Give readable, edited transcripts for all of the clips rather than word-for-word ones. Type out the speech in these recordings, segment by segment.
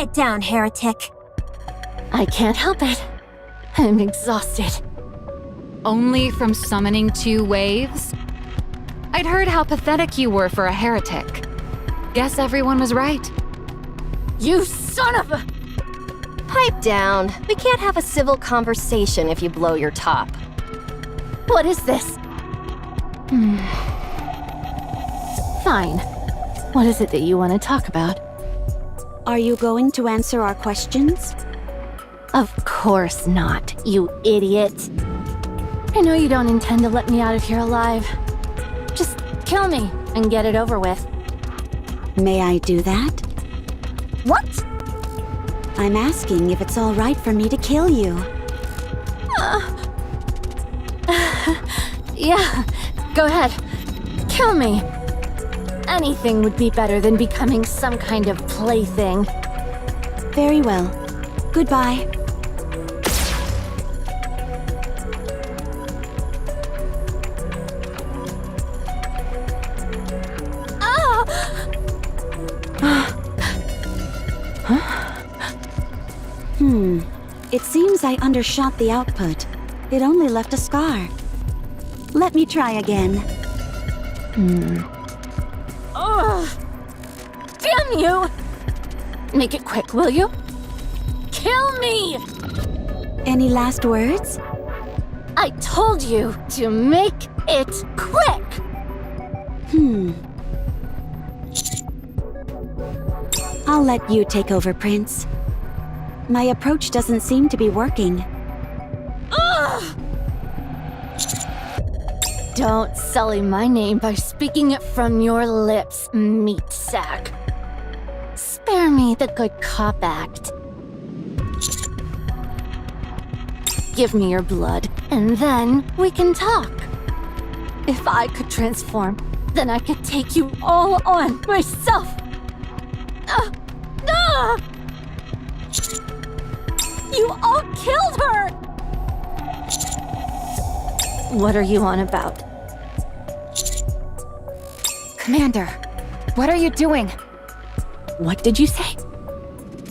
Quiet down, heretic. I can't help it. I'm exhausted. Only from summoning 2 waves? I'd heard how pathetic you were for a heretic. Guess everyone was right. You son of a... Pipe down. We can't have a civil conversation if you blow your top. What is this? Fine. What is it that you want to talk about? Are you going to answer our questions? Of course not, you idiot. I know you don't intend to let me out of here alive. Just kill me and get it over with. May I do that? What? I'm asking if it's all right for me to kill you. Yeah, go ahead. Kill me. Anything would be better than becoming some kind of plaything. Very well. Goodbye. It seems I undershot the output. It only left a scar. Let me try again. Ugh! Damn you! Make it quick, will you? Kill me! Any last words? I told you to make it quick! I'll let you take over, Prince. My approach doesn't seem to be working. Ugh! Don't sully my name by speaking it from your lips, meat sack. Spare me the good cop act. Give me your blood, and then we can talk. If I could transform, then I could take you all on myself. You all killed her! What are you on about? Commander, what are you doing? What did you say?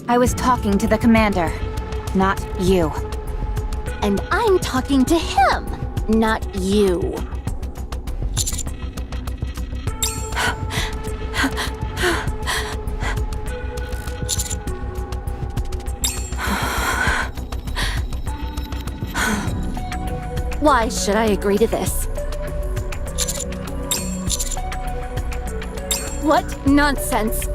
I was talking to the commander, not you. And I'm talking to him, not you. Why should I agree to this? What nonsense!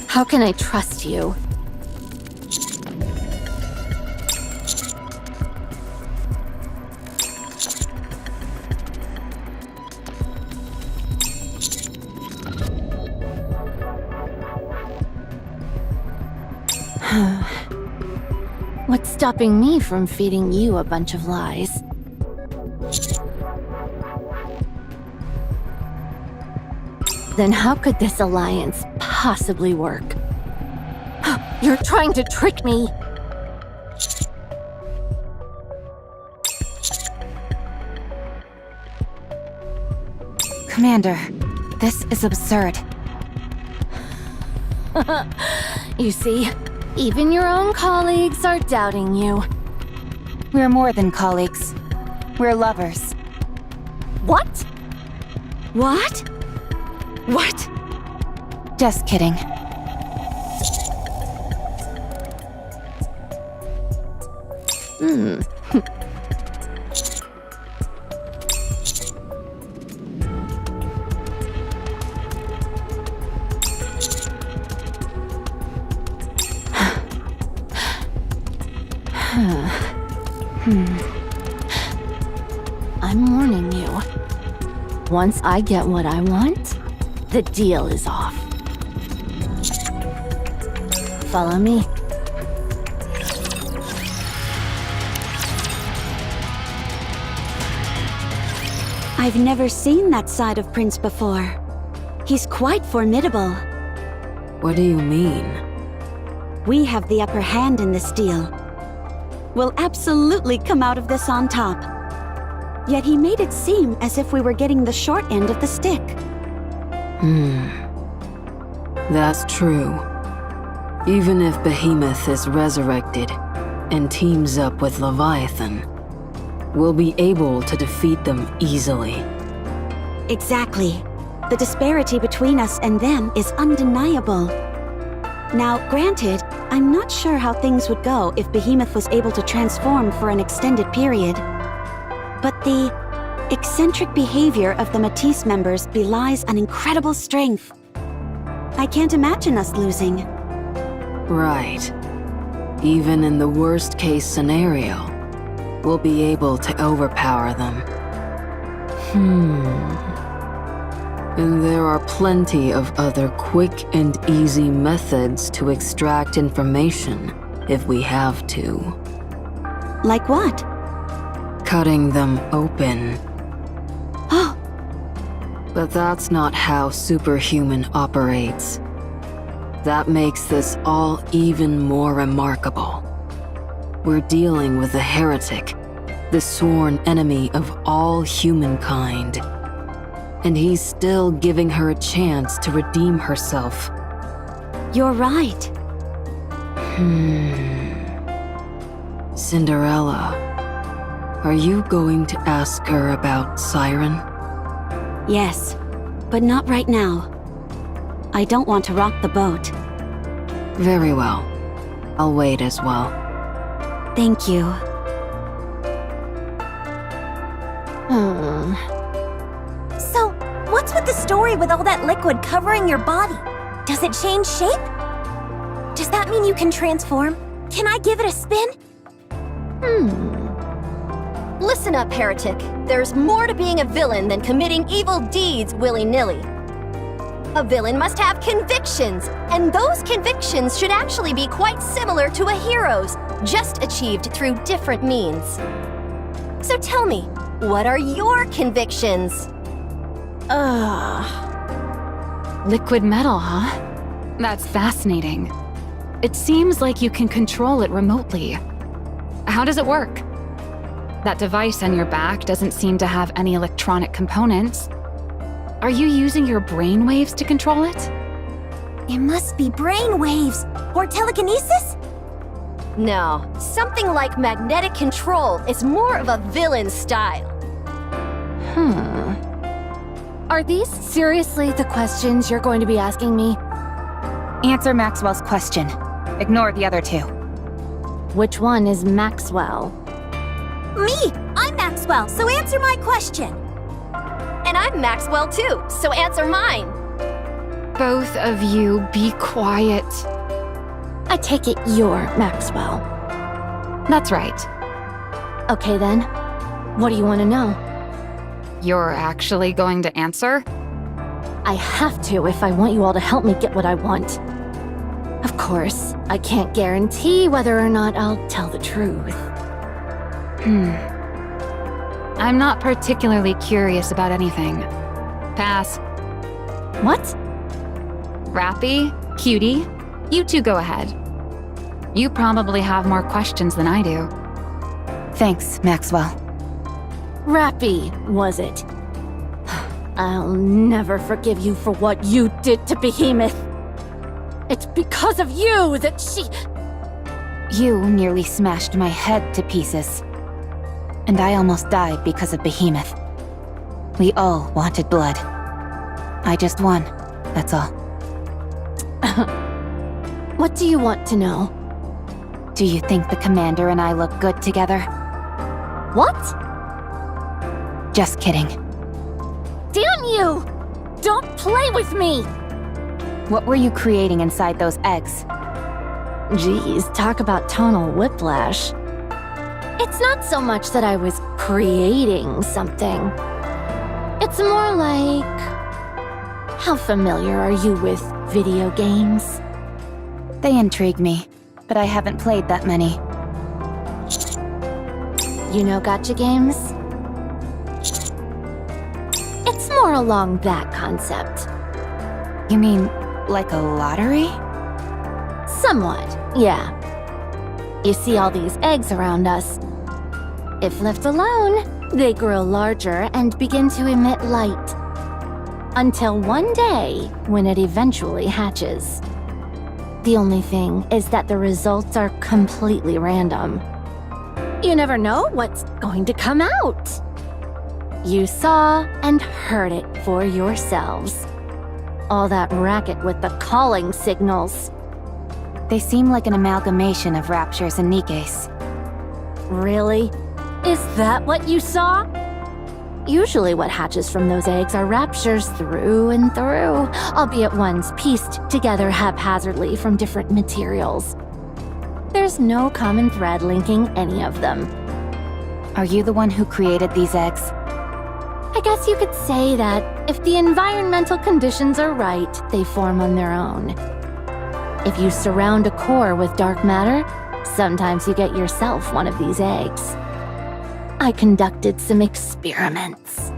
How can I trust you? What's stopping me from feeding you a bunch of lies? Then how could this alliance possibly work? You're trying to trick me! Commander, this is absurd. You see, even your own colleagues are doubting you. We're more than colleagues. We're lovers. What? What? What? Just kidding. I'm warning you. Once I get what I want, the deal is off. Follow me. I've never seen that side of Prince before. He's quite formidable. What do you mean? We have the upper hand in this deal. We'll absolutely come out of this on top. Yet he made it seem as if we were getting the short end of the stick. That's true. Even if Behemoth is resurrected and teams up with Leviathan, we'll be able to defeat them easily. Exactly. The disparity between us and them is undeniable. Now, granted, I'm not sure how things would go if Behemoth was able to transform for an extended period. But the eccentric behavior of the Matisse members belies an incredible strength. I can't imagine us losing. Right. Even in the worst-case scenario, we'll be able to overpower them. And there are plenty of other quick and easy methods to extract information if we have to. Like what? Cutting them open. Oh, But that's not how Superhuman operates. That makes this all even more remarkable. We're dealing with a heretic, the sworn enemy of all humankind. And he's still giving her a chance to redeem herself. you're right. Cinderella, are you going to ask her about Siren? Yes, but not right now. I don't want to rock the boat. Very well. I'll wait as well. Thank you. So, what's with the story with all that liquid covering your body? Does it change shape? Does that mean you can transform? Can I give it a spin? Listen up, heretic. There's more to being a villain than committing evil deeds willy-nilly. A villain must have convictions, and those convictions should actually be quite similar to a hero's, just achieved through different means. So tell me, what are your convictions? Liquid metal, huh? That's fascinating. It seems like you can control it remotely. How does it work? That device on your back doesn't seem to have any electronic components. Are you using your brainwaves to control it? It must be brainwaves or telekinesis? No, something like magnetic control is more of a villain style. Are these seriously the questions you're going to be asking me? Answer Maxwell's question. Ignore the other two. Which one is Maxwell? Me! I'm Maxwell, so answer my question. And I'm Maxwell too, so answer mine. Both of you be quiet. I take it you're Maxwell. That's right. Okay then. What do you want to know? You're actually going to answer? I have to if I want you all to help me get what I want. Of course, I can't guarantee whether or not I'll tell the truth. I'm not particularly curious about anything. Pass. What? Rappy, Cutie, you two go ahead. You probably have more questions than I do. Thanks, Maxwell. Rappy, was it? I'll never forgive you for what you did to Behemoth. It's because of you that she... You nearly smashed my head to pieces. And I almost died because of Behemoth. We all wanted blood. I just won, that's all. What do you want to know? Do you think the commander and I look good together? What? Just kidding. Damn you! Don't play with me! What were you creating inside those eggs? Geez, talk about tonal whiplash. It's not so much that I was creating something. It's more like... How familiar are you with video games? They intrigue me, but I haven't played that many. You know gacha games? It's more along that concept. You mean Like a lottery? Somewhat, yeah. You see all these eggs around us. If left alone, they grow larger and begin to emit light. Until one day, when it eventually hatches. The only thing is that the results are completely random. You never know what's going to come out. You saw and heard it for yourselves. All that racket with the calling signals. They seem like an amalgamation of raptures and Nikkes. Really? Is that what you saw? Usually what hatches from those eggs are raptures through and through, albeit ones pieced together haphazardly from different materials. There's no common thread linking any of them. Are you the one who created these eggs? I guess you could say that if the environmental conditions are right, they form on their own. If you surround a core with dark matter, sometimes you get yourself one of these eggs. I conducted some experiments.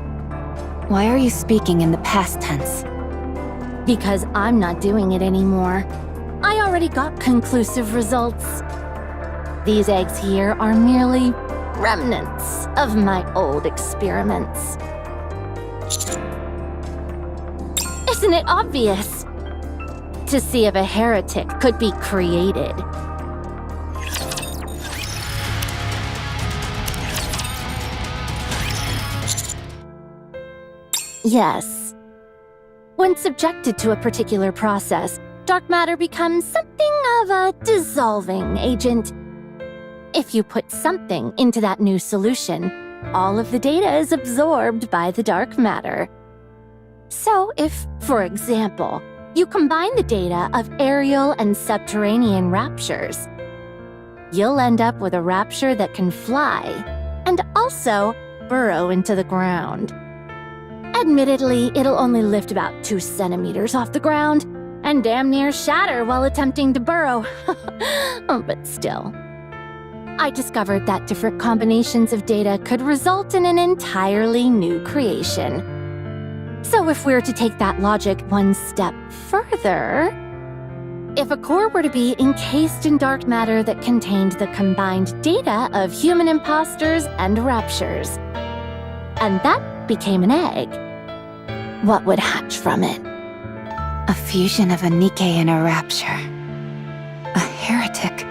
Why are you speaking in the past tense? Because I'm not doing it anymore. I already got conclusive results. These eggs here are merely remnants of my old experiments. Isn't it obvious? To see if a heretic could be created. Yes. When subjected to a particular process, dark matter becomes something of a dissolving agent. If you put something into that new solution, all of the data is absorbed by the dark matter. So if, for example, you combine the data of aerial and subterranean raptures, you'll end up with a rapture that can fly and also burrow into the ground. Admittedly, it'll only lift about 2 centimeters off the ground and damn near shatter while attempting to burrow. But still. I discovered that different combinations of data could result in an entirely new creation. So if we're to take that logic one step further, if a core were to be encased in dark matter that contained the combined data of human imposters and raptures, and that became an egg, what would hatch from it? A fusion of a Nikke and a rapture. A heretic.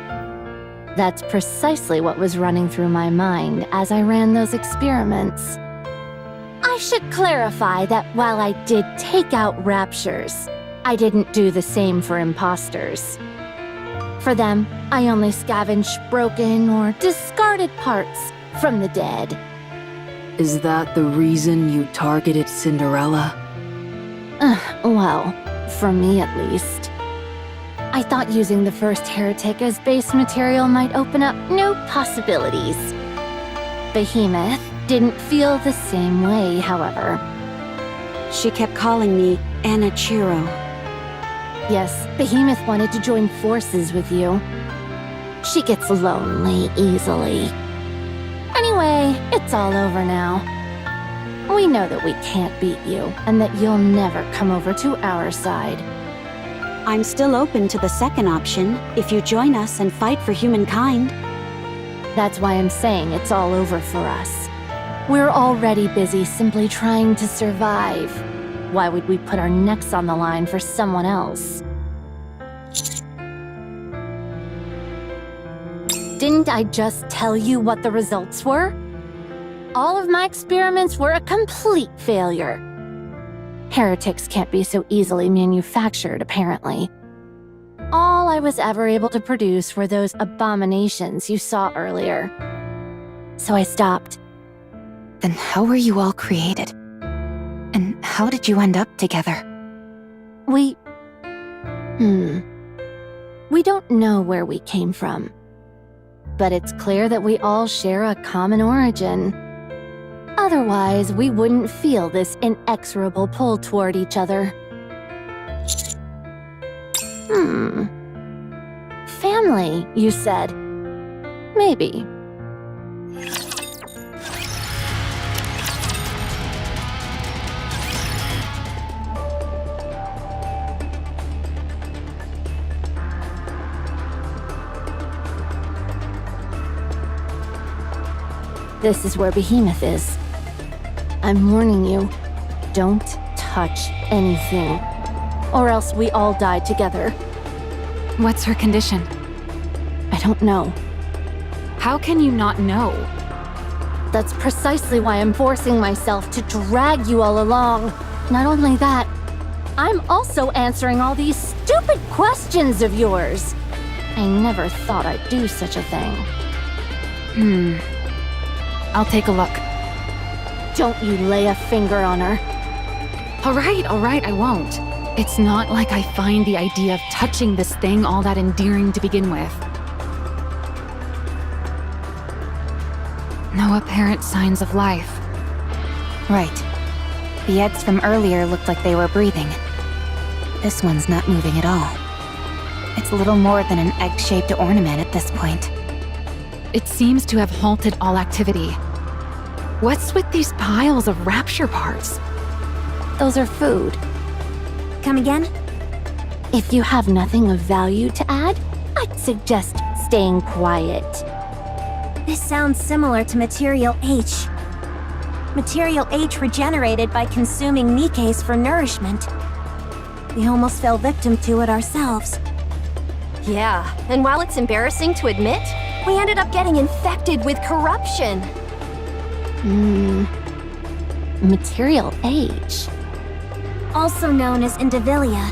That's precisely what was running through my mind as I ran those experiments. I should clarify that while I did take out raptures, I didn't do the same for imposters. For them, I only scavenged broken or discarded parts from the dead. Is that the reason you targeted Cinderella? Well, for me at least. I thought using the first heretic as base material might open up new possibilities. Behemoth didn't feel the same way, however. She kept calling me Anachiro. Yes, Behemoth wanted to join forces with you. She gets lonely easily. Anyway, it's all over now. We know that we can't beat you, and that you'll never come over to our side. I'm still open to the second option, if you join us and fight for humankind. That's why I'm saying it's all over for us. We're already busy simply trying to survive. Why would we put our necks on the line for someone else? Didn't I just tell you what the results were? All of my experiments were a complete failure. Heretics can't be so easily manufactured, apparently. All I was ever able to produce were those abominations you saw earlier. So I stopped. Then how were you all created? And how did you end up together? We don't know where we came from. But it's clear that we all share a common origin. Otherwise, we wouldn't feel this inexorable pull toward each other. Family, you said. Maybe. This is where Behemoth is. I'm warning you, don't touch anything. Or else we all die together. What's her condition? I don't know. How can you not know? That's precisely why I'm forcing myself to drag you all along. Not only that, I'm also answering all these stupid questions of yours. I never thought I'd do such a thing. I'll take a look. Don't you lay a finger on her. All right, I won't. It's not like I find the idea of touching this thing all that endearing to begin with. No apparent signs of life. Right. The eggs from earlier looked like they were breathing. This one's not moving at all. It's little more than an egg-shaped ornament at this point. It seems to have halted all activity. What's with these piles of rapture parts? Those are food. Come again? If you have nothing of value to add, I'd suggest staying quiet. This sounds similar to Material H. Material H regenerated by consuming Nikkes for nourishment. We almost fell victim to it ourselves. Yeah, and while it's embarrassing to admit, we ended up getting infected with corruption. Material H. Also known as Indivilia.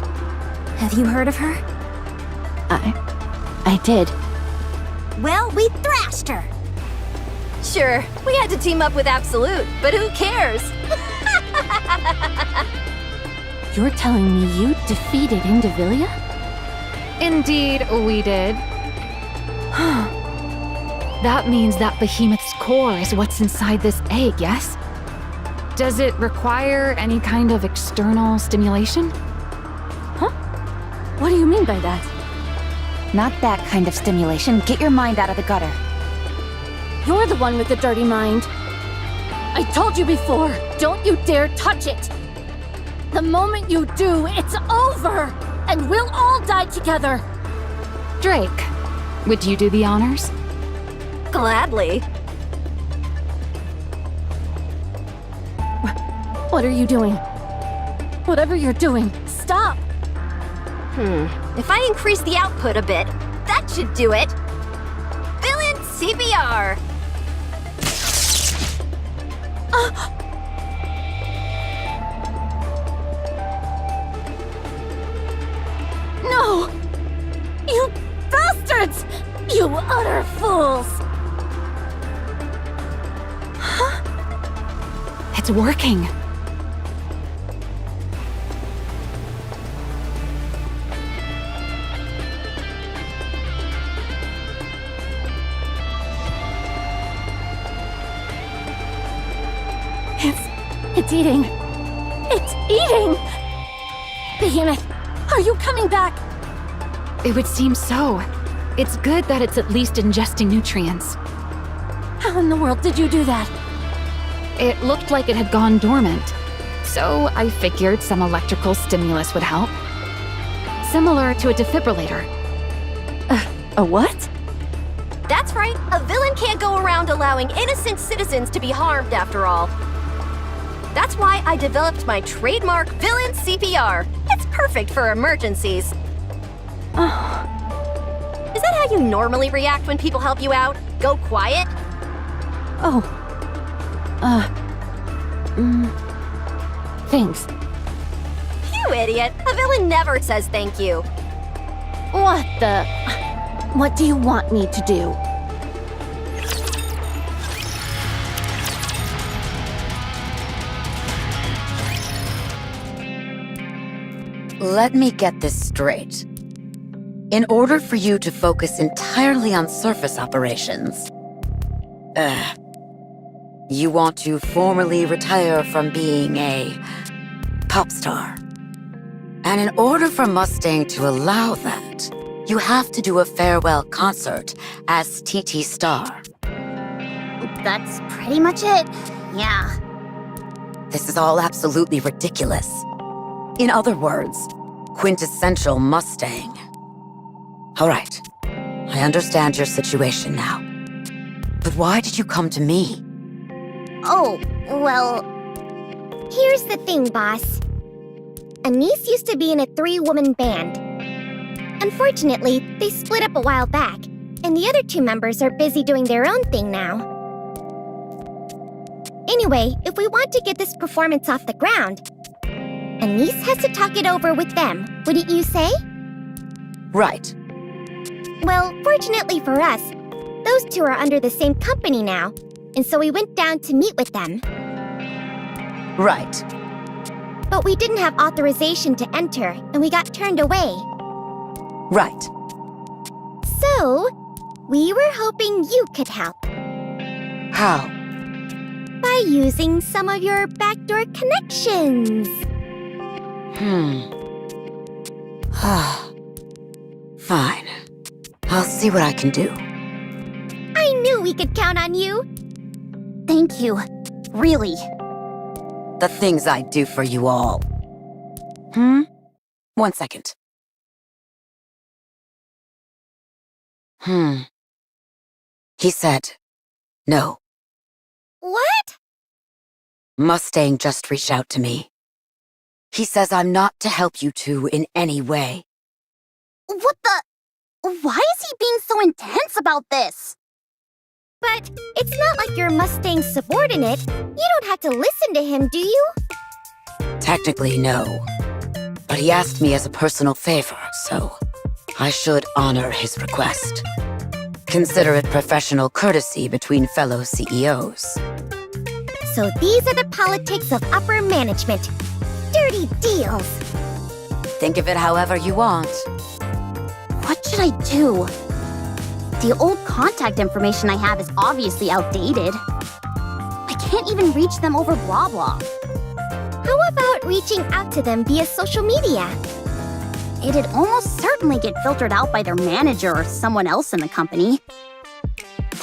Have you heard of her? I did. Well, we thrashed her. Sure, we had to team up with Absolute, but who cares? You're telling me you defeated Indivilia? Indeed, we did. That means that Behemoth's core is what's inside this egg, yes? Does it require any kind of external stimulation? What do you mean by that? Not that kind of stimulation. Get your mind out of the gutter. You're the one with the dirty mind. I told you before, don't you dare touch it! The moment you do, it's over! And we'll all die together! Drake, would you do the honors? Gladly. What are you doing? Whatever you're doing, stop! If I increase the output a bit, that should do it. Villain CPR! No! You bastards! You utter fools! It's working. It's eating. It's eating! Behemoth, are you coming back? It would seem so. It's good that it's at least ingesting nutrients. How in the world did you do that? It looked like it had gone dormant, so I figured some electrical stimulus would help. Similar to a defibrillator. A what? That's right, a villain can't go around allowing innocent citizens to be harmed after all. That's why I developed my trademark Villain CPR. It's perfect for emergencies. Is that how you normally react when people help you out? Go quiet? Thanks. You idiot. A villain never says thank you. What do you want me to do? Let me get this straight. In order for you to focus entirely on surface operations, you want to formally retire from being a pop star. And in order for Mustang to allow that, you have to do a farewell concert as TT Star. That's pretty much it. Yeah. This is all absolutely ridiculous. In other words, quintessential Mustang. All right, I understand your situation now. But why did you come to me? Oh, well... Here's the thing, boss. Anise used to be in a 3-woman band. Unfortunately, they split up a while back, and the other 2 members are busy doing their own thing now. Anyway, if we want to get this performance off the ground, Anise has to talk it over with them, wouldn't you say? Right. Well, fortunately for us, those 2 are under the same company now, and so we went down to meet with them. Right. But we didn't have authorization to enter, and we got turned away. Right. So, we were hoping you could help. How? By using some of your backdoor connections. Fine. I'll see what I can do. I knew we could count on you. Thank you. Really. The things I do for you all. 1 second. He said, no. What? Mustang just reached out to me. He says I'm not to help you 2 in any way. What the... Why is he being so intense about this? But it's not like you're Mustang's subordinate. You don't have to listen to him, do you? Technically, no. But he asked me as a personal favor, so I should honor his request. Consider it professional courtesy between fellow CEOs. So these are the politics of upper management. Dirty deals. Think of it however you want. What should I do? The old contact information I have is obviously outdated. I can't even reach them over blah blah. How about reaching out to them via social media? It'd almost certainly get filtered out by their manager or someone else in the company.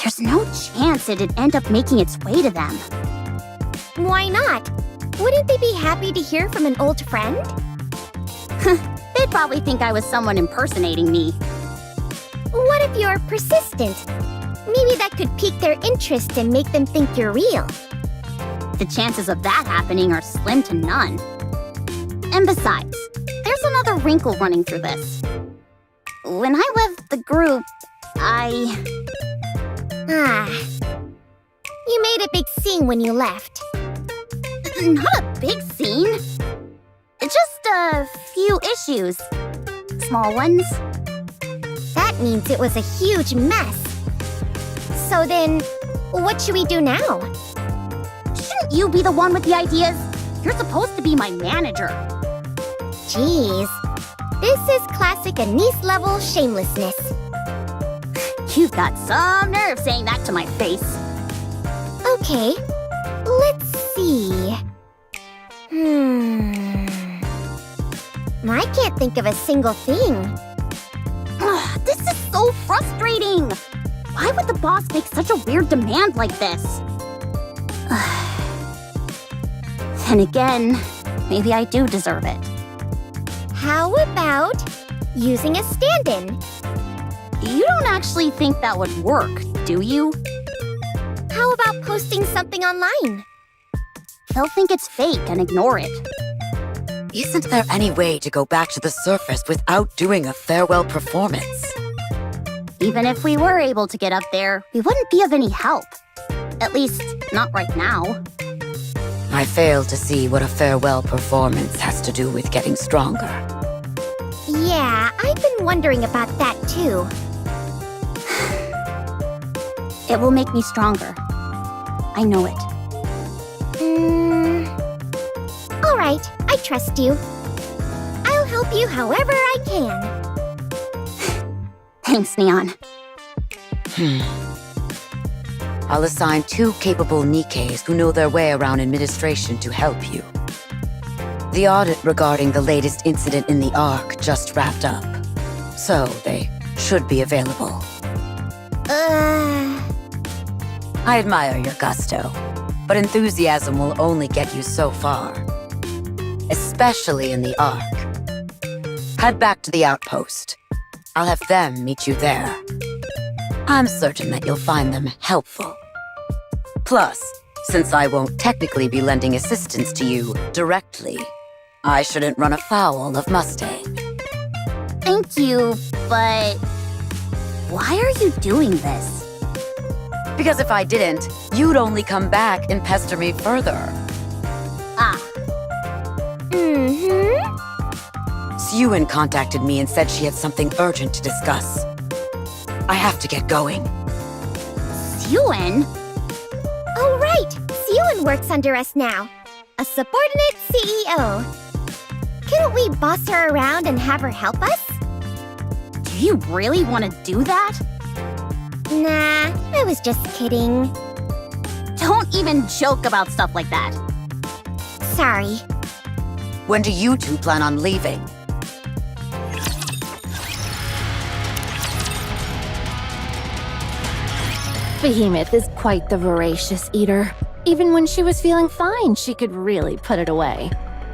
There's no chance it'd end up making its way to them. Why not? Wouldn't they be happy to hear from an old friend? They'd probably think I was someone impersonating me. What if you're persistent? Maybe that could pique their interest and make them think you're real. The chances of that happening are slim to none. And besides, there's another wrinkle running through this. When I left the group, You made a big scene when you left. Not a big scene. Just a few issues. Small ones. That means it was a huge mess. So then, what should we do now? Shouldn't you be the one with the ideas? You're supposed to be my manager. Jeez. This is classic Anise-level shamelessness. You've got some nerve saying that to my face. Okay, let's see. I can't think of a single thing. Ugh, this is so frustrating. Why would the boss make such a weird demand like this? Then again, maybe I do deserve it. How about using a stand-in? You don't actually think that would work, do you? How about posting something online? They'll think it's fake and ignore it. Isn't there any way to go back to the surface without doing a farewell performance? Even if we were able to get up there, we wouldn't be of any help. At least, not right now. I fail to see what a farewell performance has to do with getting stronger. Yeah, I've been wondering about that too. It will make me stronger. I know it. All right, I trust you. I'll help you however I can. Thanks, Neon. I'll assign 2 capable Nikkes who know their way around administration to help you. The audit regarding the latest incident in the Ark just wrapped up, so they should be available. I admire your gusto, but enthusiasm will only get you so far. Especially in the Ark. Head back to the outpost. I'll have them meet you there. I'm certain that you'll find them helpful. Plus, Since I won't technically be lending assistance to you directly, I shouldn't run afoul of Mustang. Thank you, but why are you doing this? Because if I didn't, you'd only come back and pester me further. Sewin contacted me and said she had something urgent to discuss. I have to get going. Sewin? Oh, right! Sewin works under us now. A subordinate CEO. Couldn't we boss her around and have her help us? Do you really want to do that? Nah, I was just kidding. Don't even joke about stuff like that. Sorry. When do you two plan on leaving? Behemoth is quite the voracious eater. Even when she was feeling fine, she could really put it away.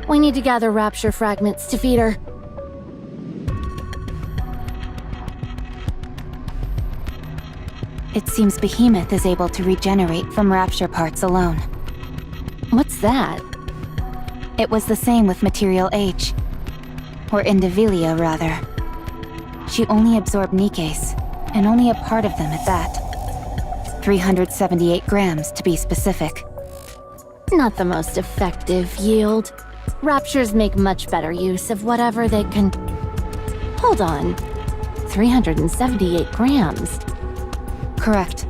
We need to gather rapture fragments to feed her. It seems Behemoth is able to regenerate from rapture parts alone. What's that? It was the same with Material H. Or Indivilia, rather. She only absorbed Nikke's, and only a part of them at that. 378 grams, to be specific. Not the most effective yield. Raptures make much better use of whatever they can... Hold on. 378 grams. Correct.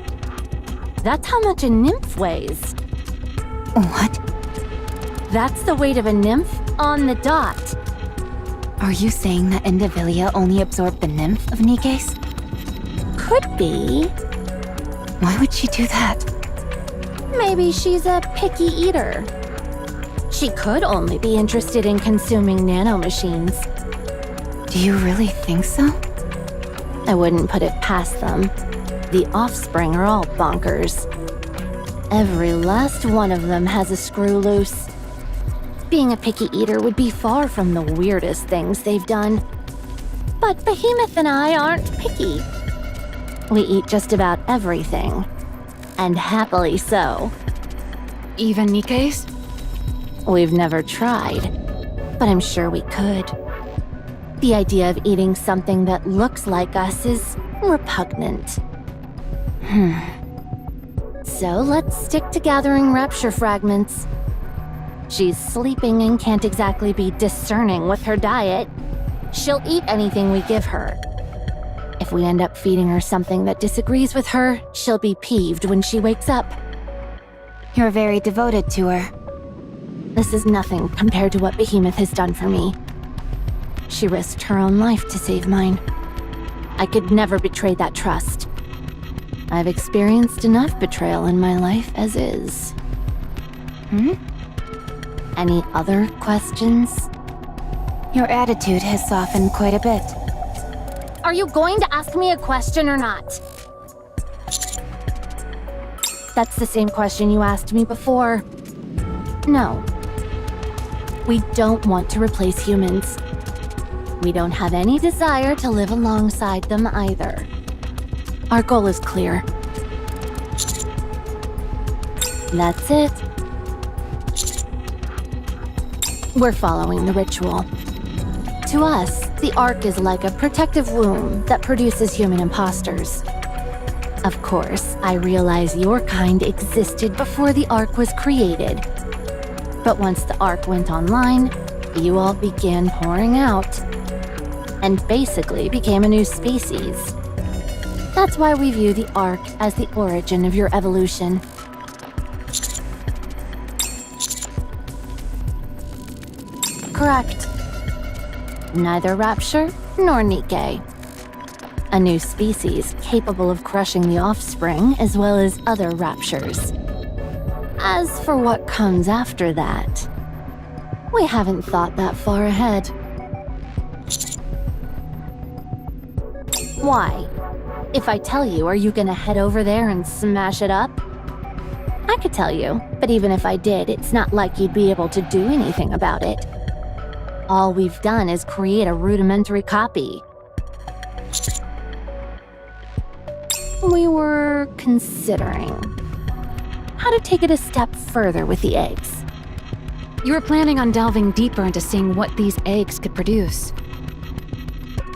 That's how much a nymph weighs. What? That's the weight of a nymph on the dot. Are you saying that Indivilia only absorbed the nymph of Nikke's? Could be. Why would she do that? Maybe she's a picky eater. She could only be interested in consuming nanomachines. Do you really think so? I wouldn't put it past them. The offspring are all bonkers. Every last one of them has a screw loose. Being a picky eater would be far from the weirdest things they've done. But Behemoth and I aren't picky. We eat just about everything. And happily so. Even Nikke's? We've never tried, but I'm sure we could. The idea of eating something that looks like us is repugnant. So let's stick to gathering rapture fragments. She's sleeping and can't exactly be discerning with her diet. She'll eat anything we give her. If we end up feeding her something that disagrees with her, she'll be peeved when she wakes up. You're very devoted to her. This is nothing compared to what Behemoth has done for me. She risked her own life to save mine. I could never betray that trust. I've experienced enough betrayal in my life as is. Any other questions? Your attitude has softened quite a bit. Are you going to ask me a question or not? That's the same question you asked me before. No. We don't want to replace humans. We don't have any desire to live alongside them either. Our goal is clear. That's it. We're following the ritual. To us, the Ark is like a protective womb that produces human imposters. Of course, I realize your kind existed before the Ark was created. But once the Ark went online, you all began pouring out. And basically became a new species. That's why we view the Ark as the origin of your evolution. Correct. Neither Rapture nor Nikke. A new species capable of crushing the offspring as well as other Raptures. As for what comes after that, we haven't thought that far ahead. Why? If I tell you, are you gonna head over there and smash it up? I could tell you, but even if I did, it's not like you'd be able to do anything about it. All we've done is create a rudimentary copy. We were considering. how to take it a step further with the eggs. You were planning on delving deeper into seeing what these eggs could produce.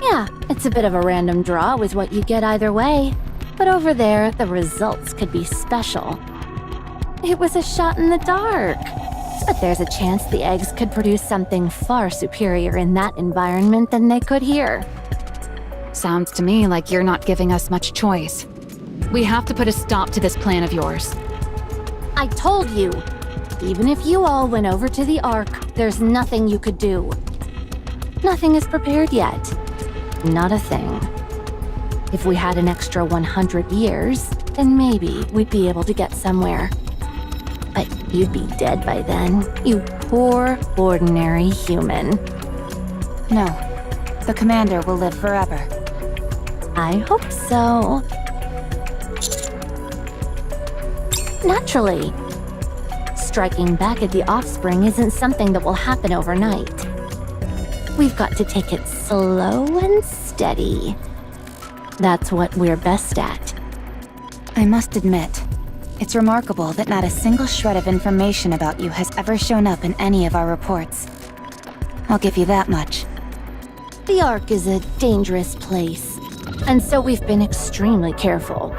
Yeah, it's a bit of a random draw with what you get either way. But over there, the results could be special. It was a shot in the dark. But there's a chance the eggs could produce something far superior in that environment than they could here. Sounds to me like you're not giving us much choice. We have to put a stop to this plan of yours. I told you! Even if you all went over to the Ark, there's nothing you could do. Nothing is prepared yet. Not a thing. If we had an extra 100 years, then maybe we'd be able to get somewhere. But you'd be dead by then, you poor, ordinary human. No, the commander will live forever. I hope so. Naturally. Striking back at the offspring isn't something that will happen overnight. We've got to take it slow and steady. That's what we're best at. I must admit, it's remarkable that not a single shred of information about you has ever shown up in any of our reports. I'll give you that much. The Ark is a dangerous place, and so we've been extremely careful.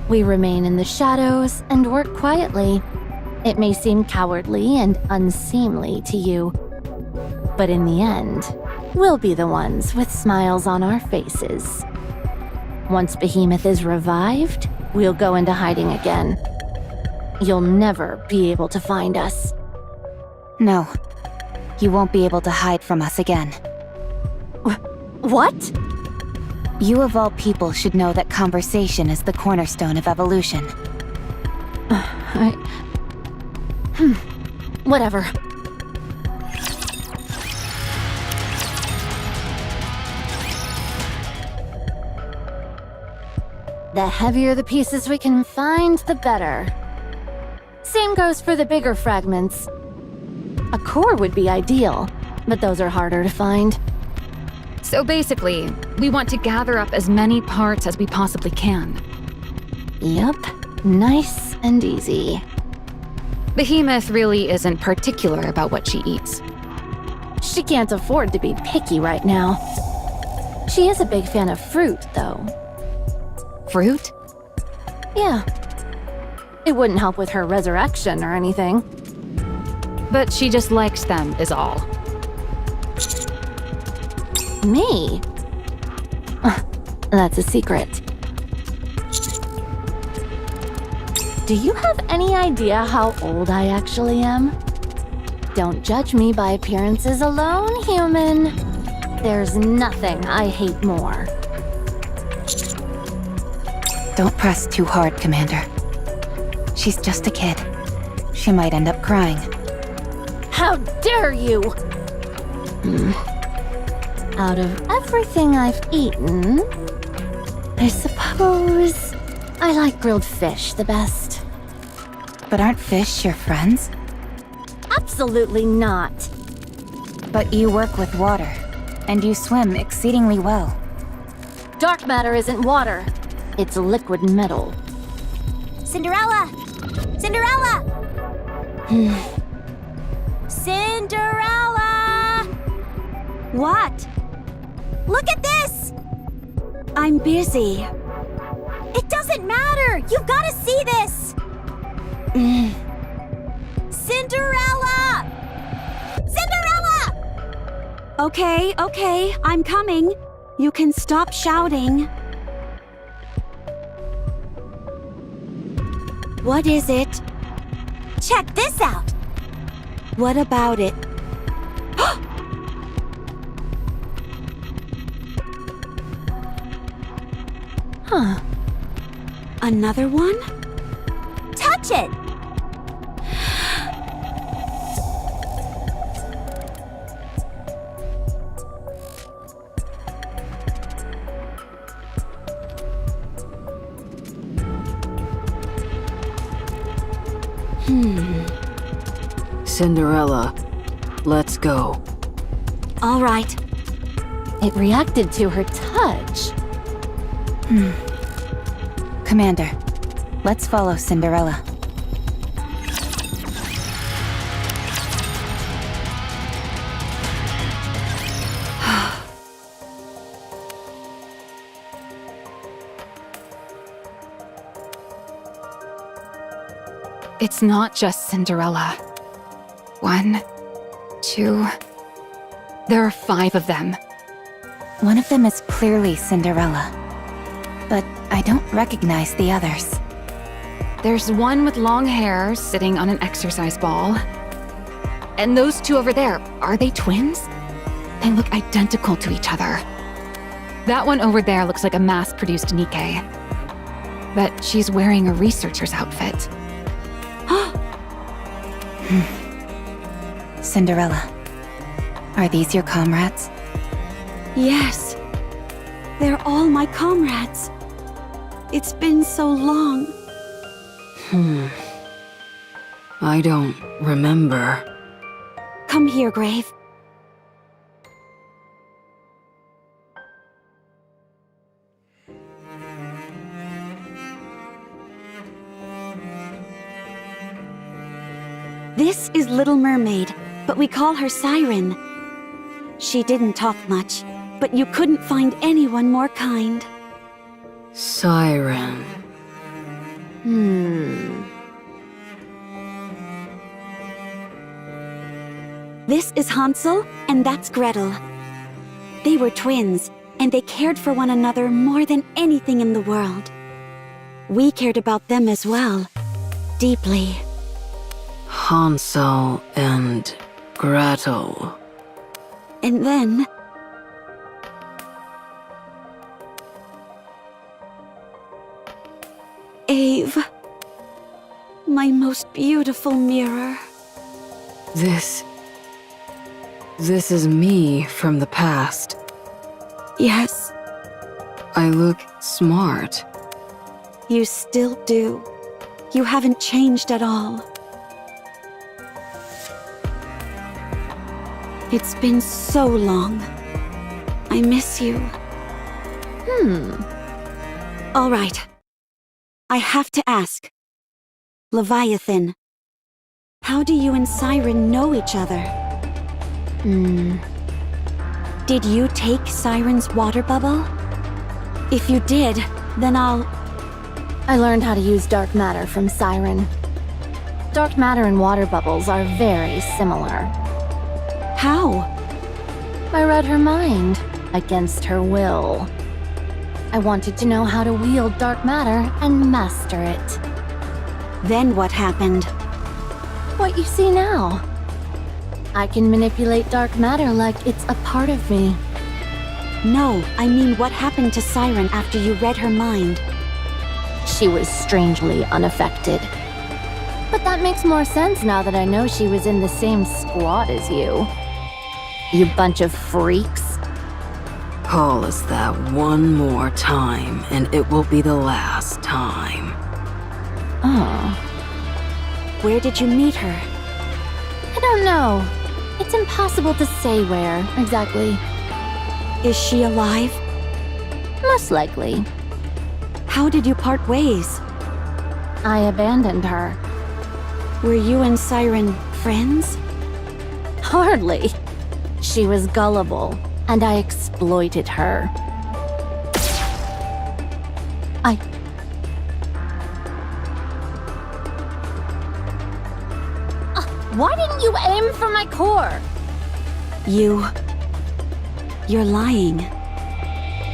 We remain in the shadows and work quietly. It may seem cowardly and unseemly to you, but in the end, we'll be the ones with smiles on our faces. Once Behemoth is revived, we'll go into hiding again. You'll never be able to find us. No, you won't be able to hide from us again. What? You of all people should know that conversation is the cornerstone of evolution. Whatever. The heavier the pieces we can find, the better. Same goes for the bigger fragments. A core would be ideal, but those are harder to find. So basically, we want to gather up as many parts as we possibly can. Yep, nice and easy. Behemoth really isn't particular about what she eats. She can't afford to be picky right now. She is a big fan of fruit, though. Fruit? Yeah. It wouldn't help with her resurrection or anything. But she just likes them, is all. Me? That's a secret. Do you have any idea how old I actually am? Don't judge me by appearances alone, human. There's nothing I hate more. Don't press too hard, Commander. She's just a kid. She might end up crying. How dare you! Out of everything I've eaten, I suppose I like grilled fish the best. But aren't fish your friends? Absolutely not. But you work with water, and you swim exceedingly well. Dark matter isn't water. It's liquid metal. Cinderella! Cinderella! Cinderella! What? Look at this! I'm busy. It doesn't matter! You've got to see this! Cinderella! Cinderella! Okay, I'm coming. You can stop shouting. What is it? Check this out! What about it? Huh. Another one? Touch it! Cinderella, let's go. All right. It reacted to her touch. Commander, let's follow Cinderella. It's not just Cinderella. 1, 2... There are 5 of them. One of them is clearly Cinderella, but I don't recognize the others. There's one with long hair sitting on an exercise ball. And those 2 over there, are they twins? They look identical to each other. That one over there looks like a mass-produced Nikke. But she's wearing a researcher's outfit. Cinderella, are these your comrades? Yes. They're all my comrades. It's been so long. I don't remember. Come here, Grave. This is Little Mermaid, but we call her Siren. She didn't talk much, but you couldn't find anyone more kind. Siren. This is Hansel, and that's Gretel. They were twins, and they cared for one another more than anything in the world. We cared about them as well, deeply. Hansel and Gretel. And then... Ave. My most beautiful mirror. This is me from the past. Yes, I look smart. you still do. You haven't changed at all. It's been so long. I miss you. All right. I have to ask. Leviathan, how do you and Siren know each other? Did you take Siren's water bubble? If you did, then I learned how to use dark matter from Siren. Dark matter and water bubbles are very similar. How? I read her mind, against her will. I wanted to know how to wield dark matter and master it. Then what happened? What you see now. I can manipulate dark matter like it's a part of me. No, I mean what happened to Siren after you read her mind? She was strangely unaffected. But that makes more sense now that I know she was in the same squad as you. You bunch of freaks. Call us that one more time, and it will be the last time. Oh. Where did you meet her? I don't know. It's impossible to say where, exactly. Is she alive? Most likely. How did you part ways? I abandoned her. Were you and Siren friends? Hardly. She was gullible, and I exploited her. Why didn't you aim for my core? You're lying.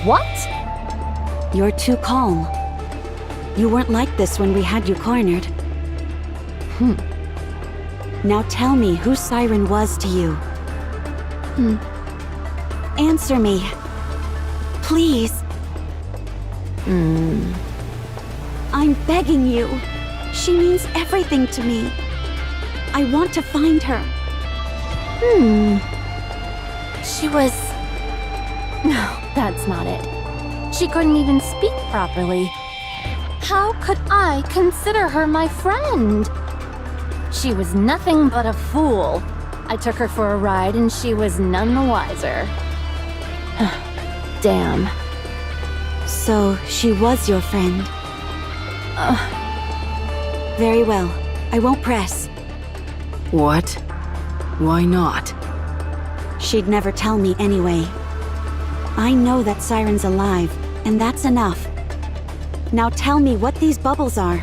What? You're too calm. You weren't like this when we had you cornered. Now tell me who Siren was to you. Answer me. Please. I'm begging you. She means everything to me. I want to find her. She was... No, that's not it. She couldn't even speak properly. How could I consider her my friend? She was nothing but a fool. I took her for a ride and she was none the wiser. Damn. So, she was your friend. Very well. I won't press. What? Why not? She'd never tell me anyway. I know that Siren's alive, and that's enough. Now tell me what these bubbles are.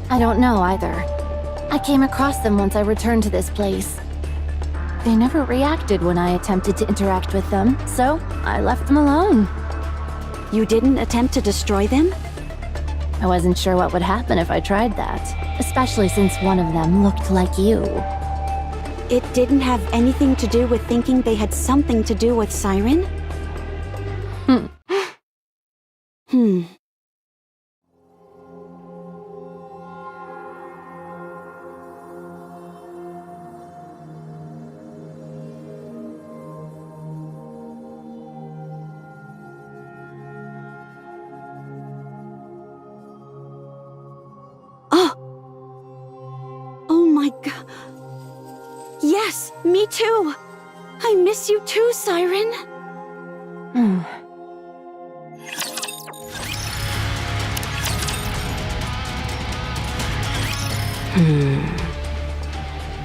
I don't know either. I came across them once I returned to this place. They never reacted when I attempted to interact with them, so I left them alone. You didn't attempt to destroy them? I wasn't sure what would happen if I tried that, especially since one of them looked like you. It didn't have anything to do with thinking they had something to do with Siren? Hmm. Oh my god. Yes, me too. I miss you too, Siren.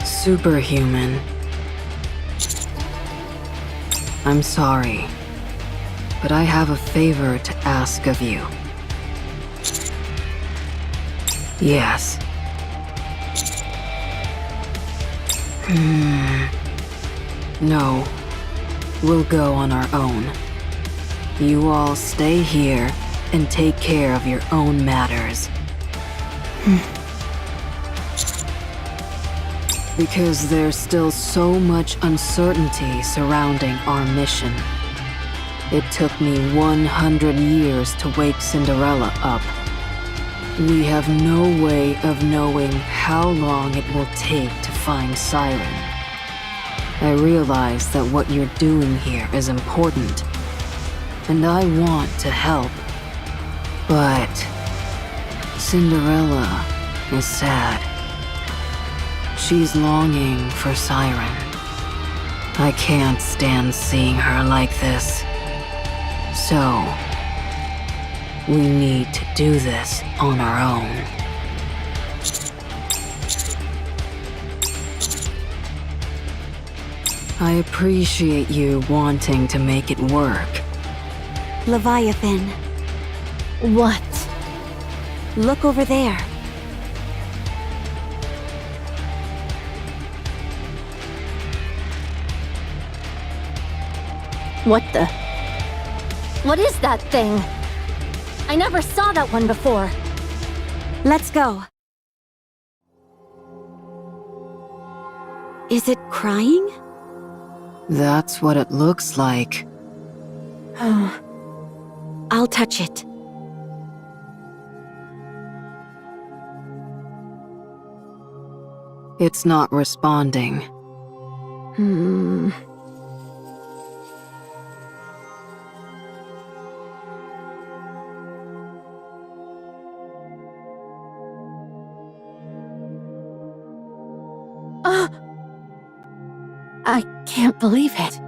Superhuman. I'm sorry, but I have a favor to ask of you. Yes. No. We'll go on our own. You all stay here and take care of your own matters. Because there's still so much uncertainty surrounding our mission. It took me 100 years to wake Cinderella up. We have no way of knowing how long it will take to find Siren. I realize that what you're doing here is important, and I want to help. But Cinderella is sad. She's longing for Siren. I can't stand seeing her like this. So, we need to do this on our own. I appreciate you wanting to make it work. Leviathan, What? look over there. What the? What is that thing? I never saw that one before. Let's go. Is it crying? That's what it looks like. I'll touch it. It's not responding. I can't believe it.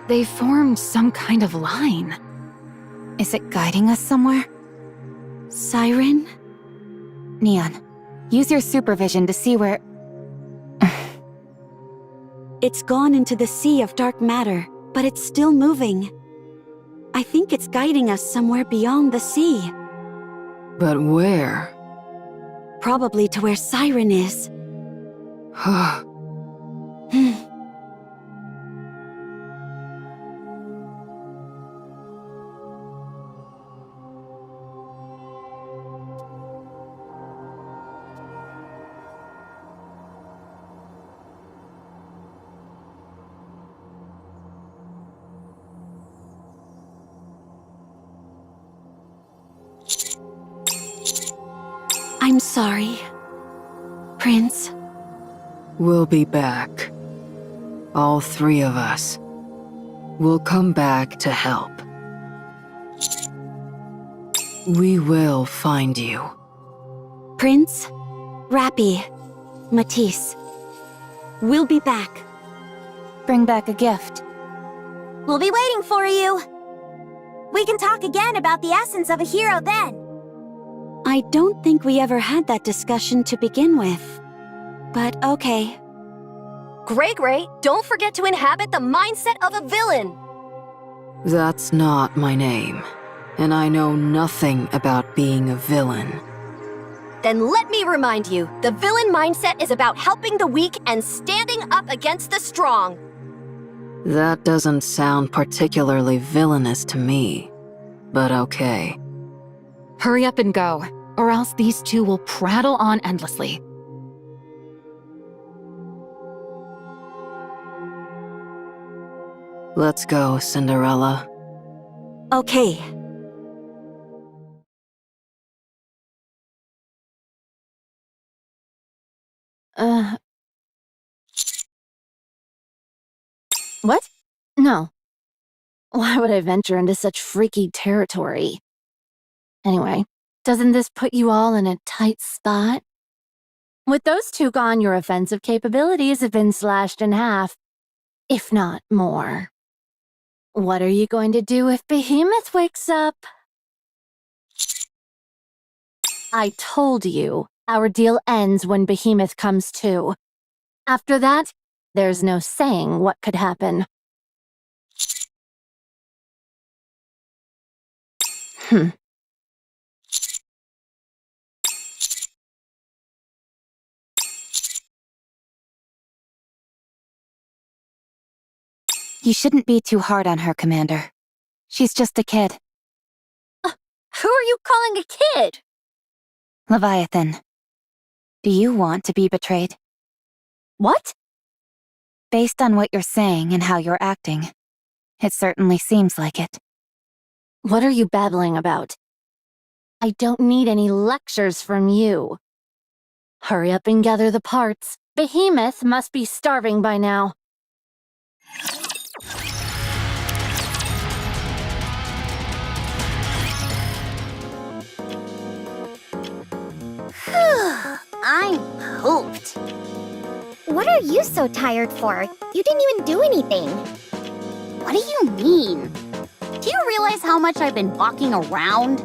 They formed some kind of line. Is it guiding us somewhere? Siren? Neon, use your supervision to see where... It's gone into the sea of dark matter, but it's still moving. I think it's guiding us somewhere beyond the sea. But where? Probably to where Siren is. I'm sorry, Prince. We'll be back. All three of us. We'll come back to help. We will find you. Prince, Rappy, Matisse. We'll be back. Bring back a gift. We'll be waiting for you. We can talk again about the essence of a hero then. I don't think we ever had that discussion to begin with. But okay. Gray, don't forget to inhabit the mindset of a villain. That's not my name, and I know nothing about being a villain. Then let me remind you, the villain mindset is about helping the weak and standing up against the strong. That doesn't sound particularly villainous to me, but okay. Hurry up and go, or else these two will prattle on endlessly. Let's go, Cinderella. Okay. What? No. Why would I venture into such freaky territory? Anyway, doesn't this put you all in a tight spot? With those two gone, your offensive capabilities have been slashed in half, if not more. What are you going to do if Behemoth wakes up? I told you, our deal ends when Behemoth comes to. After that, there's no saying what could happen. You shouldn't be too hard on her, Commander. She's just a kid. Who are you calling a kid? Leviathan. Do you want to be betrayed? What? Based on what you're saying and how you're acting, it certainly seems like it. What are you babbling about? I don't need any lectures from you. Hurry up and gather the parts. Behemoth must be starving by now. I'm pooped. What are you so tired for? You didn't even do anything. What do you mean? Do you realize how much I've been walking around?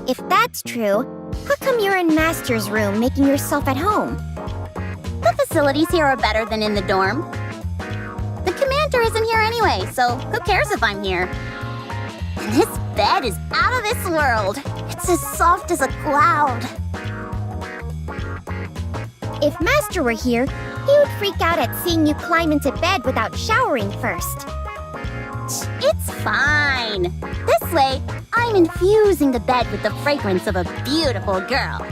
If that's true, how come you're in Master's room making yourself at home? The facilities here are better than in the dorm. The commander isn't here anyway, so who cares if I'm here? And this bed is out of this world. It's as soft as a cloud. If Master were here, he would freak out at seeing you climb into bed without showering first. It's fine. This way, I'm infusing the bed with the fragrance of a beautiful girl.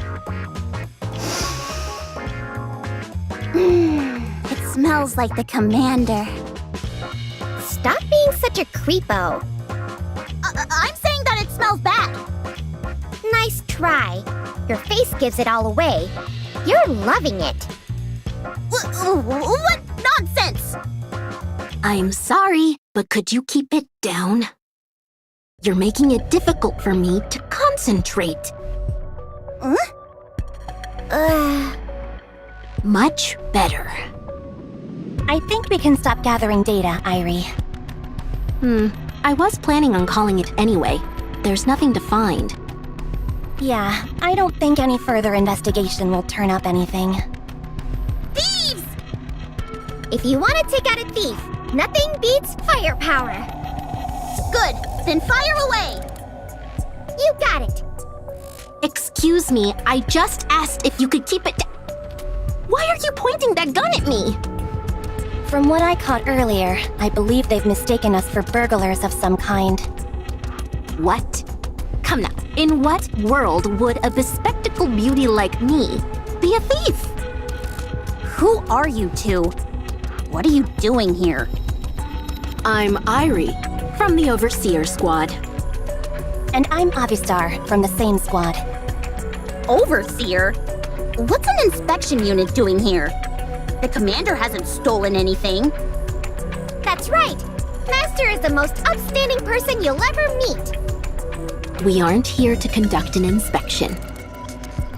It smells like the commander. Stop being such a creepo. I'm saying that it smells bad. Nice try. Your face gives it all away. You're loving it. What nonsense! I'm sorry, but could you keep it down? You're making it difficult for me to concentrate. Much better. I think we can stop gathering data, Irie. I was planning on calling it anyway. There's nothing to find. Yeah, I don't think any further investigation will turn up anything. Thieves! If you want to take out a thief, nothing beats firepower. Good, then fire away! You got it. Excuse me, I just asked if you could keep it Why are you pointing that gun at me? From what I caught earlier, I believe they've mistaken us for burglars of some kind. What? Come now, in what world would a bespectacled beauty like me be a thief? Who are you two? What are you doing here? I'm Irie, from the Overseer Squad. And I'm Avistar, from the same squad. Overseer? What's an inspection unit doing here? The commander hasn't stolen anything. That's right. Master is the most upstanding person you'll ever meet. We aren't here to conduct an inspection.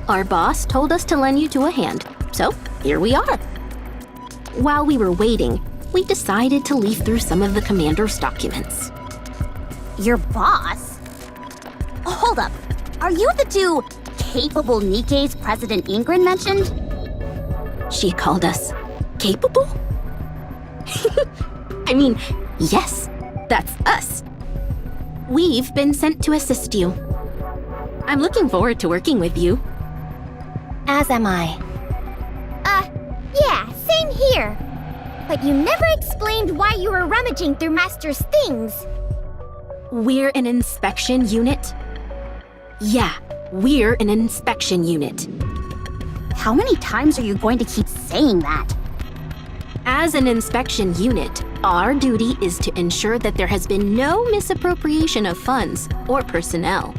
Our boss told us to lend you to a hand, so here we are. While we were waiting, we decided to leaf through some of the commander's documents. Your boss? Hold up. Are you the two capable Nikke's President Ingrid mentioned? She called us Capable? I mean, yes, that's us. We've been sent to assist you. I'm looking forward to working with you. As am I. Yeah, same here. But you never explained why you were rummaging through Master's things. We're an inspection unit. Yeah, we're an inspection unit. How many times are you going to keep saying that? As an inspection unit, our duty is to ensure that there has been no misappropriation of funds or personnel.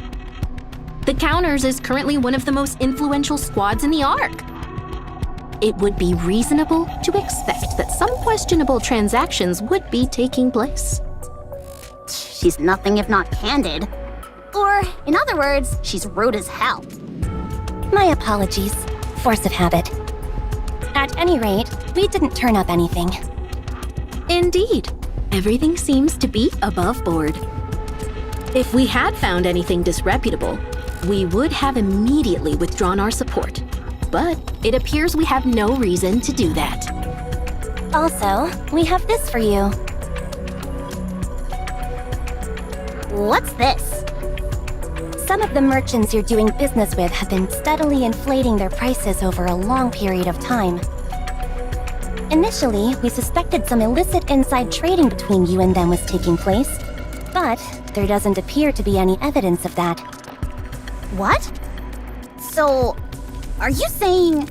The Counters is currently one of the most influential squads in the Ark. It would be reasonable to expect that some questionable transactions would be taking place. She's nothing if not candid. Or, in other words, she's rude as hell. My apologies. Force of habit. At any rate, we didn't turn up anything. Indeed, everything seems to be above board. If we had found anything disreputable, we would have immediately withdrawn our support. But it appears we have no reason to do that. Also, we have this for you. What's this? Some of the merchants you're doing business with have been steadily inflating their prices over a long period of time. Initially, we suspected some illicit inside trading between you and them was taking place, but there doesn't appear to be any evidence of that. What? So, are you saying...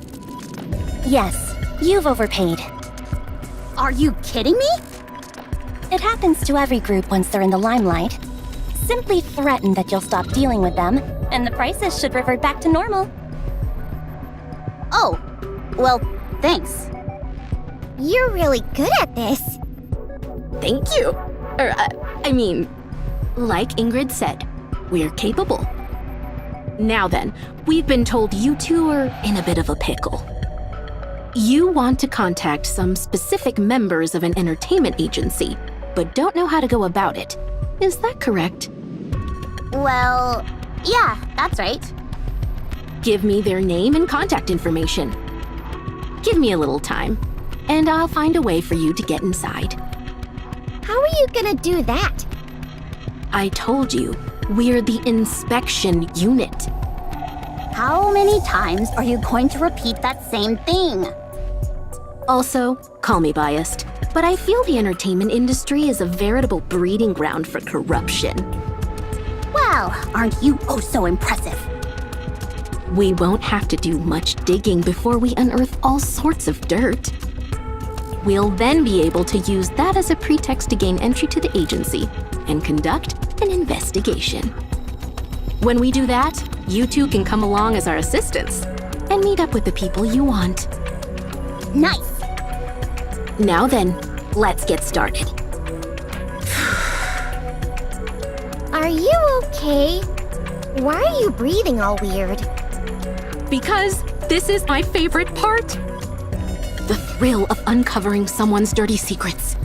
Yes, you've overpaid. Are you kidding me? It happens to every group once they're in the limelight. Simply threaten that you'll stop dealing with them, and the prices should revert back to normal. Oh, well, thanks. You're really good at this. Thank you. Like Ingrid said, we're capable. Now then, we've been told you two are in a bit of a pickle. You want to contact some specific members of an entertainment agency, but don't know how to go about it. Is that correct? Well, yeah, that's right. Give me their name and contact information. Give me a little time, and I'll find a way for you to get inside. How are you gonna do that? I told you, we're the inspection unit. How many times are you going to repeat that same thing? Also, call me biased, but I feel the entertainment industry is a veritable breeding ground for corruption. Well, aren't you oh so impressive? We won't have to do much digging before we unearth all sorts of dirt. We'll then be able to use that as a pretext to gain entry to the agency and conduct an investigation. When we do that, you two can come along as our assistants and meet up with the people you want. Nice! Now then, let's get started. Are you okay? Why are you breathing all weird? Because this is my favorite part. The thrill of uncovering someone's dirty secrets.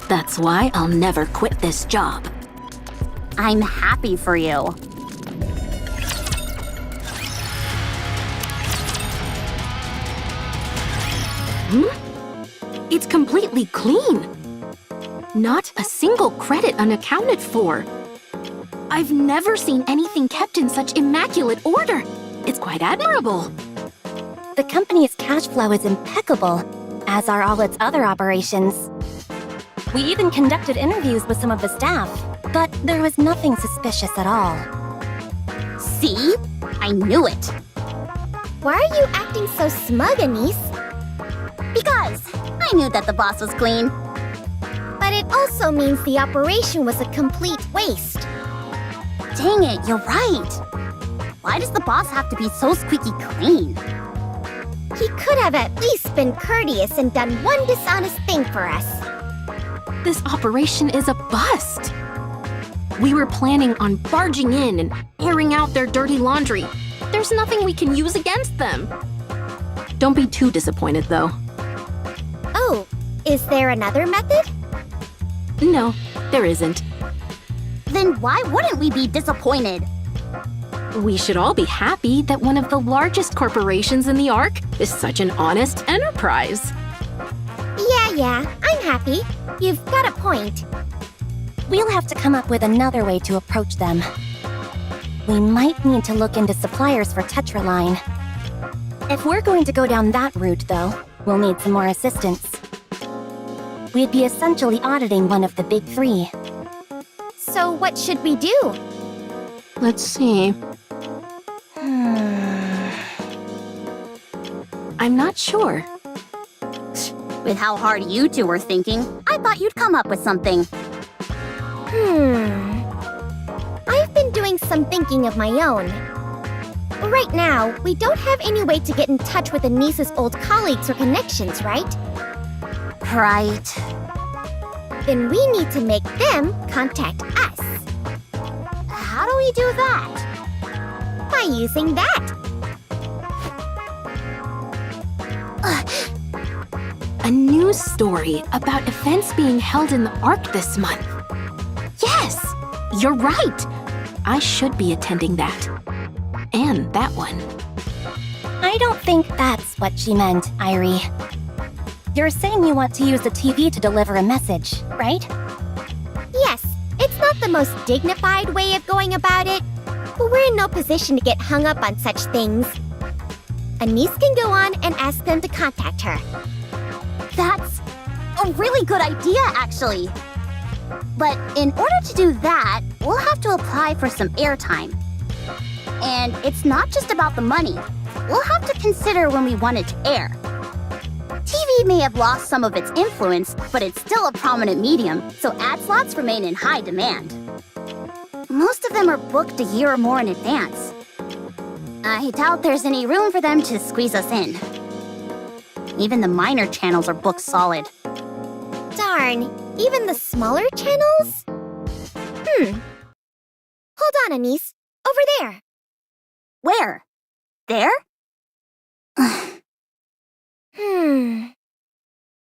That's why I'll never quit this job. I'm happy for you. It's completely clean. Not a single credit unaccounted for. I've never seen anything kept in such immaculate order. It's quite admirable. The company's cash flow is impeccable, as are all its other operations. We even conducted interviews with some of the staff, but there was nothing suspicious at all. See? I knew it. Why are you acting so smug, Anise? Because I knew that the boss was clean. But it also means the operation was a complete waste. Dang it, you're right. Why does the boss have to be so squeaky clean? He could have at least been courteous and done one dishonest thing for us. This operation is a bust. We were planning on barging in and airing out their dirty laundry. There's nothing we can use against them. Don't be too disappointed, though. Oh, is there another method? No, there isn't. Then why wouldn't we be disappointed? We should all be happy that one of the largest corporations in the Ark is such an honest enterprise. yeah, I'm happy. You've got a point. We'll have to come up with another way to approach them. We might need to look into suppliers for Tetraline. If we're going to go down that route, though, we'll need some more assistance. We'd be essentially auditing one of the big three. So what should we do? Let's see. I'm not sure. With how hard you two were thinking, I thought you'd come up with something. I've been doing some thinking of my own. Right now, we don't have any way to get in touch with Anis's old colleagues or connections, right? Right. Then we need to make them contact us. How do we do that? By using that. A news story about events being held in the Ark this month. Yes, you're right. I should be attending that. And that one. I don't think that's what she meant, Irie. You're saying you want to use the TV to deliver a message, right? Yes, it's not the most dignified way of going about it, but we're in no position to get hung up on such things. Anis can go on and ask them to contact her. That's a really good idea, actually. But in order to do that, we'll have to apply for some airtime. And it's not just about the money. We'll have to consider when we want it to air. TV may have lost some of its influence, but it's still a prominent medium, so ad slots remain in high demand. Most of them are booked a year or more in advance. I doubt there's any room for them to squeeze us in. Even the minor channels are booked solid. Darn, even the smaller channels? Hold on, Anis. Over there. Where? There? Oh!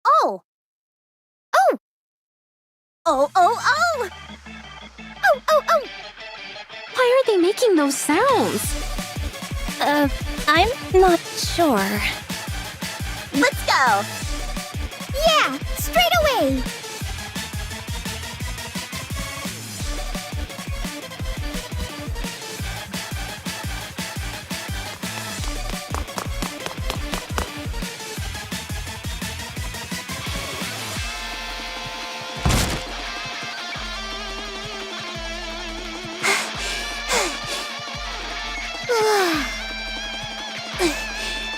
Oh! Oh, oh, oh! Oh, oh, oh! Why are they making those sounds? I'm not sure. Let's go! Yeah, straight away!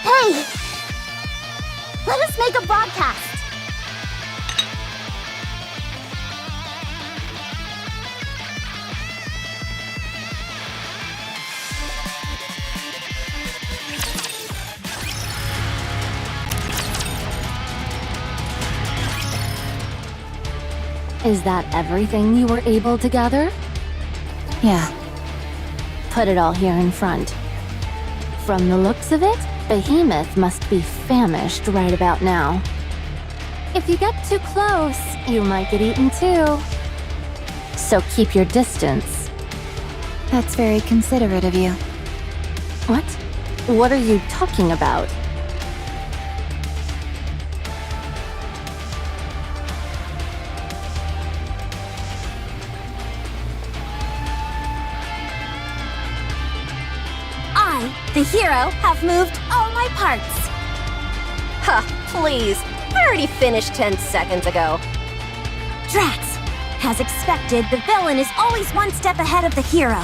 Hey! Let us make a broadcast! Is that everything you were able to gather? Yeah. Put it all here in front. From the looks of it, Behemoth must be famished right about now. If you get too close, you might get eaten too. So keep your distance. That's very considerate of you. What? What are you talking about? The hero, have moved all my parts. Huh, please. I already finished 10 seconds ago. Drax! As expected, the villain is always one step ahead of the hero.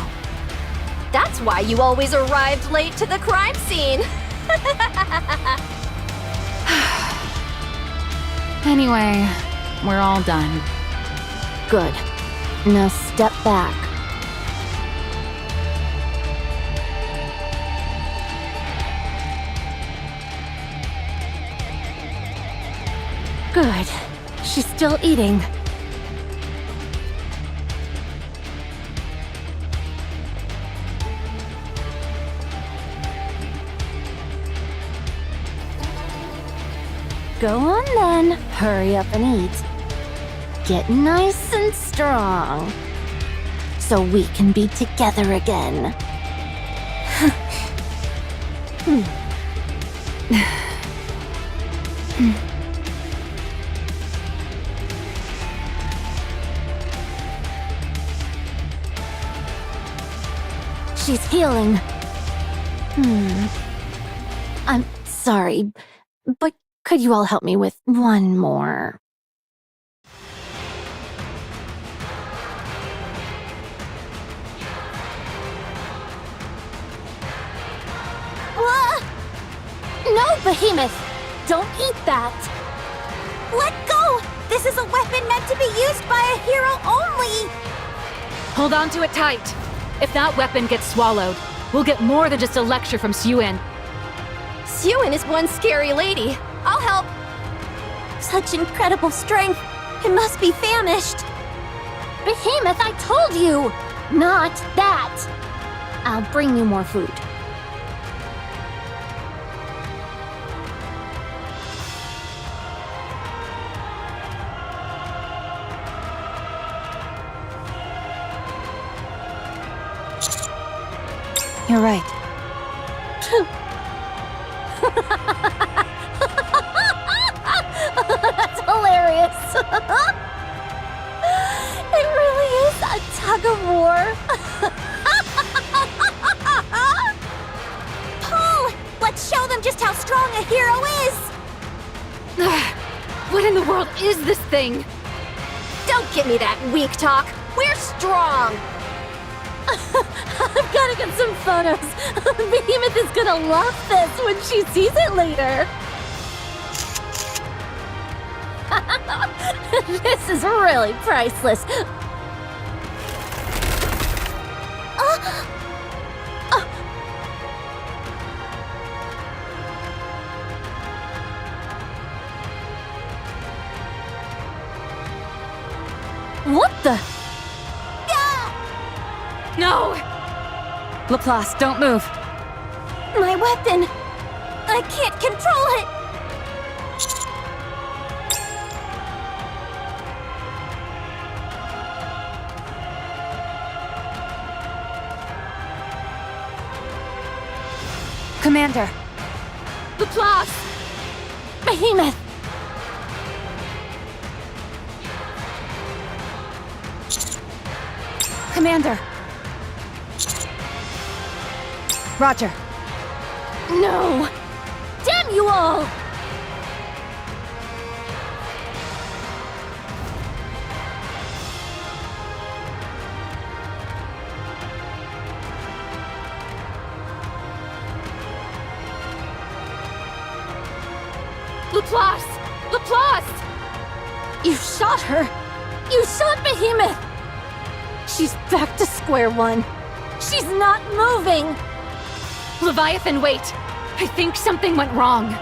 That's why you always arrived late to the crime scene. Anyway, we're all done. Good. Now step back. Good. She's still eating. Go on then. Hurry up and eat. Get nice and strong. So we can be together again. she's healing. I'm sorry, but could you all help me with one more? No, Behemoth! Don't eat that! Let go! This is a weapon meant to be used by a hero only! Hold on to it tight. If that weapon gets swallowed, we'll get more than just a lecture from Suen. Suen is one scary lady. I'll help. Such incredible strength. It must be famished. Behemoth, I told you! Not that! I'll bring you more food. You're right. That's hilarious! It really is a tug of war. Pull! Let's show them just how strong a hero is! What in the world is this thing? Don't give me that weak talk. We're strong. I've gotta get some photos. Behemoth is gonna love this when she sees it later. This is really priceless. What the? No! Laplace, don't move. My weapon! I can't control it! Commander! Laplace! Behemoth! Commander! Roger. No! Damn you all! Laplace! Laplace! You shot her! You shot Behemoth! She's back to square one. She's not moving! Leviathan, wait! I think something went wrong.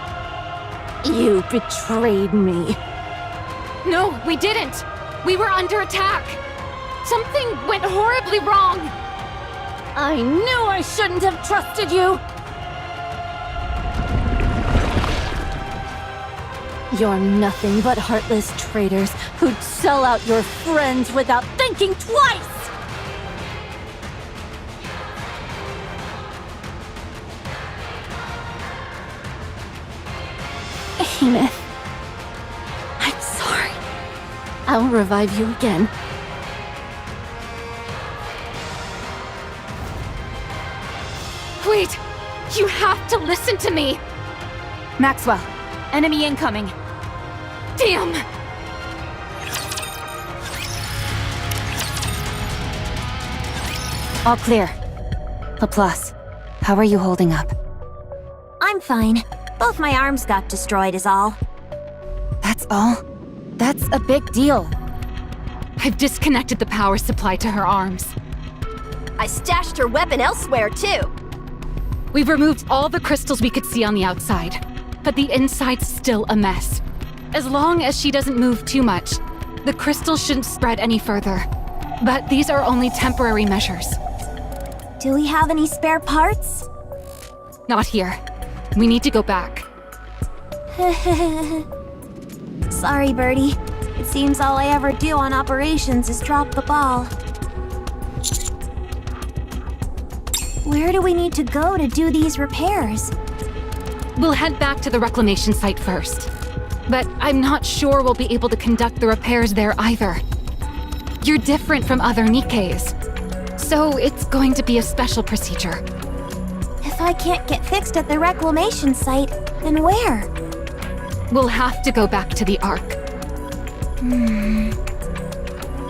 You betrayed me. No, we didn't! We were under attack! Something went horribly wrong! I knew I shouldn't have trusted you! You're nothing but heartless traitors who'd sell out your friends without thinking twice! Behemoth. I'm sorry. I'll revive you again. Wait! You have to listen to me! Maxwell, enemy incoming. Damn! All clear. Laplace, how are you holding up? I'm fine. Both my arms got destroyed is all. That's all? That's a big deal. I've disconnected the power supply to her arms. I stashed her weapon elsewhere, too. We've removed all the crystals we could see on the outside, but the inside's still a mess. As long as she doesn't move too much, the crystals shouldn't spread any further. But these are only temporary measures. Do we have any spare parts? Not here. We need to go back. Sorry, Birdie. It seems all I ever do on operations is drop the ball. Where do we need to go to do these repairs? We'll head back to the reclamation site first. But I'm not sure we'll be able to conduct the repairs there either. You're different from other Nikkes. So it's going to be a special procedure. If I can't get fixed at the reclamation site, then where? We'll have to go back to the Ark.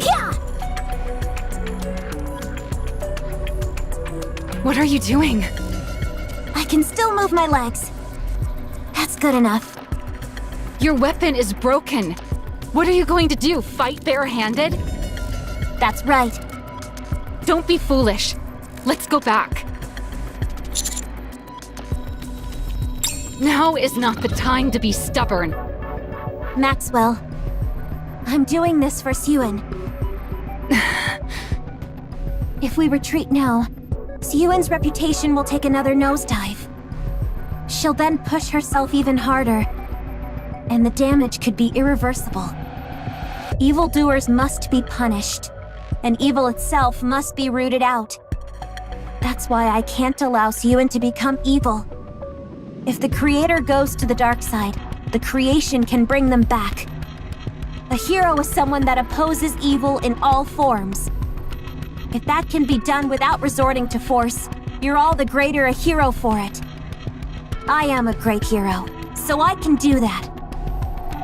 Yeah! What are you doing? I can still move my legs. That's good enough. Your weapon is broken. What are you going to do, fight barehanded? That's right. Don't be foolish. Let's go back. Now is not the time to be stubborn. Maxwell, I'm doing this for Sewin. If we retreat now, Sewin's reputation will take another nosedive. She'll then push herself even harder, and the damage could be irreversible. Evildoers must be punished, and evil itself must be rooted out. That's why I can't allow Sewin to become evil. If the Creator goes to the dark side, the creation can bring them back. A hero is someone that opposes evil in all forms. If that can be done without resorting to force, you're all the greater a hero for it. I am a great hero, so I can do that.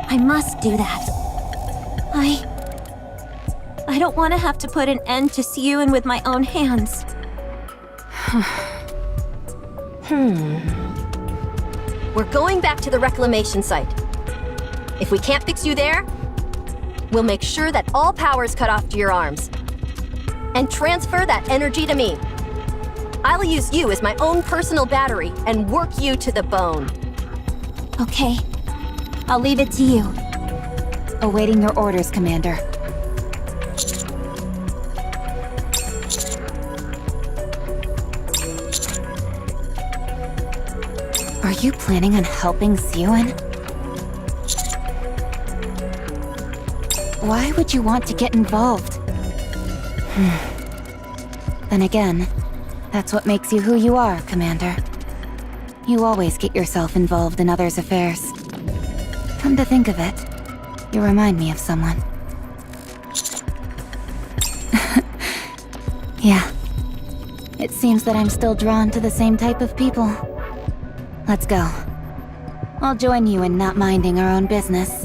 I must do that. I don't want to have to put an end to Sewin with my own hands. We're going back to the reclamation site. If we can't fix you there, we'll make sure that all power is cut off to your arms. And transfer that energy to me. I'll use you as my own personal battery and work you to the bone. Okay. I'll leave it to you. Awaiting your orders, Commander. Are you planning on helping Sewin? Why would you want to get involved? Then again, that's what makes you who you are, Commander. You always get yourself involved in others' affairs. Come to think of it, you remind me of someone. Yeah. It seems that I'm still drawn to the same type of people. Let's go. I'll join you in not minding our own business.